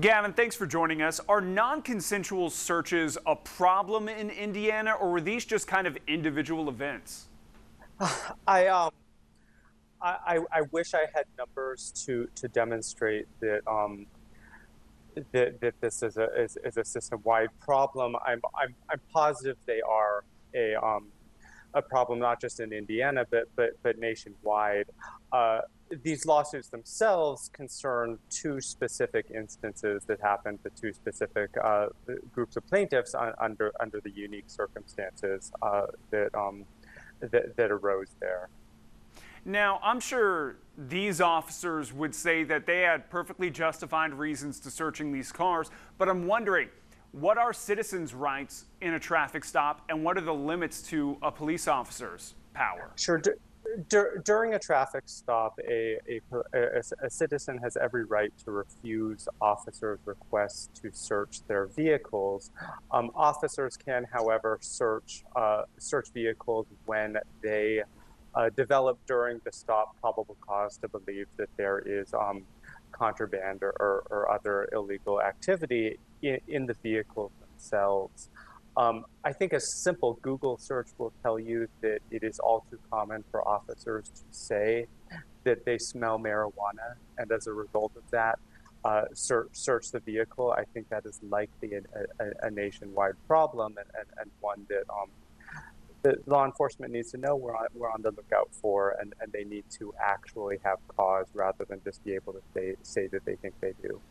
Gavin, thanks for joining us. Are non-consensual searches a problem in Indiana, or were these just kind of individual events? I I wish I had numbers to demonstrate that that this is a system-wide problem. I'm positive they are a problem not just in Indiana but nationwide. These lawsuits themselves concern two specific instances that happened to two specific groups of plaintiffs under the unique circumstances that arose there. Now, I'm sure these officers would say that they had perfectly justified reasons to searching these cars, but I'm wondering, what are citizens' rights in a traffic stop, and what are the limits to a police officer's power? Sure. During a traffic stop, a citizen has every right to refuse officers' requests to search their vehicles. Officers can, however, search vehicles when they develop during the stop probable cause to believe that there is contraband or other illegal activity in the vehicles themselves. I think a simple Google search will tell you that it is all too common for officers to say that they smell marijuana, and as a result of that, search the vehicle. I think that is likely a nationwide problem, and one that law enforcement needs to know we're on the lookout for, and they need to actually have cause rather than just be able to say that they think they do.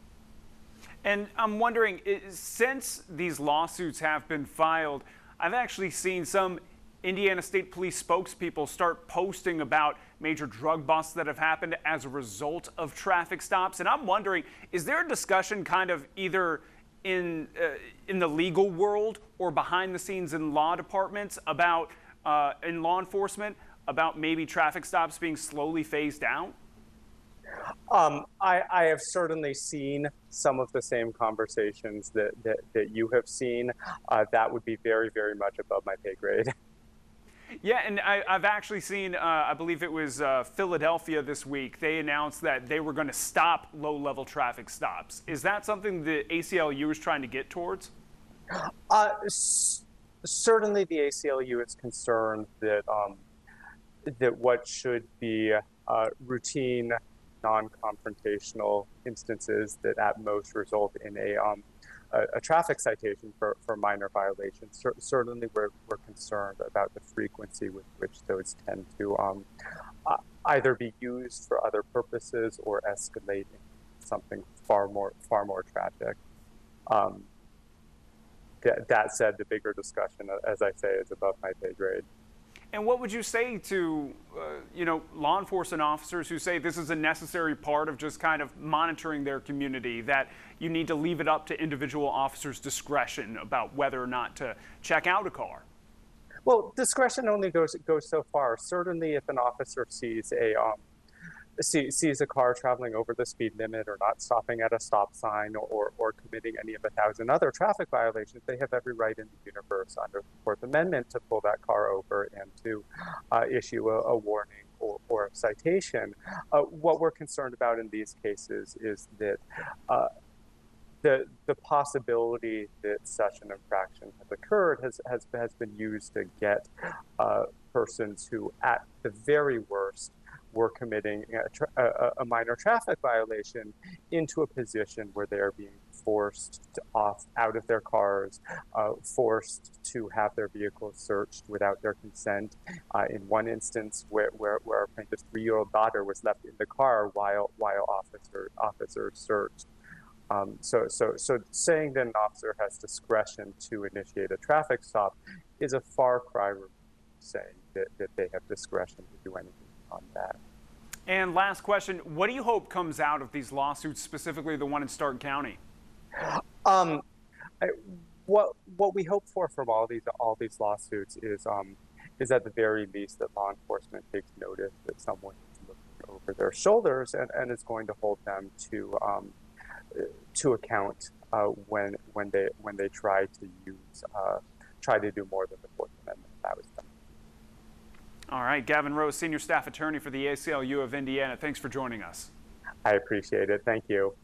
And I'm wondering, since these lawsuits have been filed, I've actually seen some Indiana State Police spokespeople start posting about major drug busts that have happened as a result of traffic stops. And I'm wondering, is there a discussion kind of either in the legal world or behind the scenes in law departments about, in law enforcement, about maybe traffic stops being slowly phased out? I have certainly seen some of the same conversations that you have seen. That would be very, very much above my pay grade. Yeah, and I've actually seen, I believe it was Philadelphia this week, they announced that they were going to stop low-level traffic stops. Is that something the ACLU is trying to get towards? Certainly the ACLU is concerned that, that what should be routine, non-confrontational instances that at most result in a traffic citation for minor violations. Certainly we're concerned about the frequency with which those tend to either be used for other purposes or escalate into something far more tragic. That said, the bigger discussion, as I say, is above my pay grade. And what would you say to, law enforcement officers who say this is a necessary part of just kind of monitoring their community, that you need to leave it up to individual officers' discretion about whether or not to check out a car? Well, discretion only goes so far. Certainly, if an officer sees a car traveling over the speed limit or not stopping at a stop sign or committing any of 1,000 other traffic violations, they have every right in the universe under the Fourth Amendment to pull that car over and to issue a warning or a citation. What we're concerned about in these cases is that the possibility that such an infraction has occurred has been used to get persons who, at the very worst, were committing a minor traffic violation into a position where they are being forced out of their cars, forced to have their vehicles searched without their consent. In one instance, where a plaintiff's 3-year-old daughter was left in the car while officers searched. So saying that an officer has discretion to initiate a traffic stop is a far cry from saying that they have discretion to do anything on that. And last question, what do you hope comes out of these lawsuits, specifically the one in Starke County? What we hope for from all these lawsuits is at the very least that law enforcement takes notice that someone is looking over their shoulders and is going to hold them to account when they try to do more than the Fourth Amendment allows them. All right, Gavin Rose, Senior Staff Attorney for the ACLU of Indiana. Thanks for joining us. I appreciate it. Thank you.